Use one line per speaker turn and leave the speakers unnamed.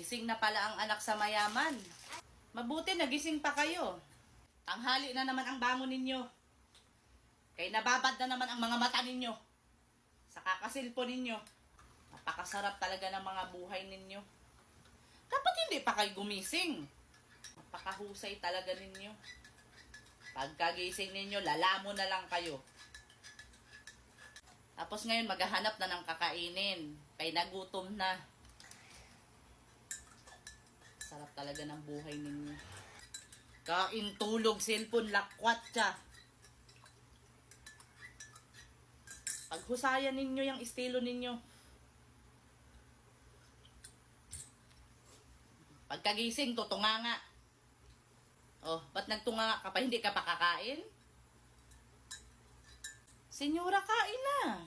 Gising na pala ang anak sa mayaman. Mabuti nagising pa kayo. Tanghali na naman ang bangon ninyo. Kaya nababad na naman ang mga mata ninyo. Sa kakasilpo ninyo. Napakasarap talaga ng mga buhay ninyo. Dapat hindi pa kayo gumising. Napakahusay talaga ninyo. Pagkagising ninyo, lalamo na lang kayo. Tapos ngayon, maghahanap na ng kakainin. Kaya nagutom na. Sarap talaga ng buhay ninyo. Kain, tulog, cellphone, lakwat siya. Paghusayan ninyo yung estilo ninyo. Pagkagising, tutunga nga. Oh, ba't nagtunga ka pa? Hindi ka pa kakain? Senyora, kain na.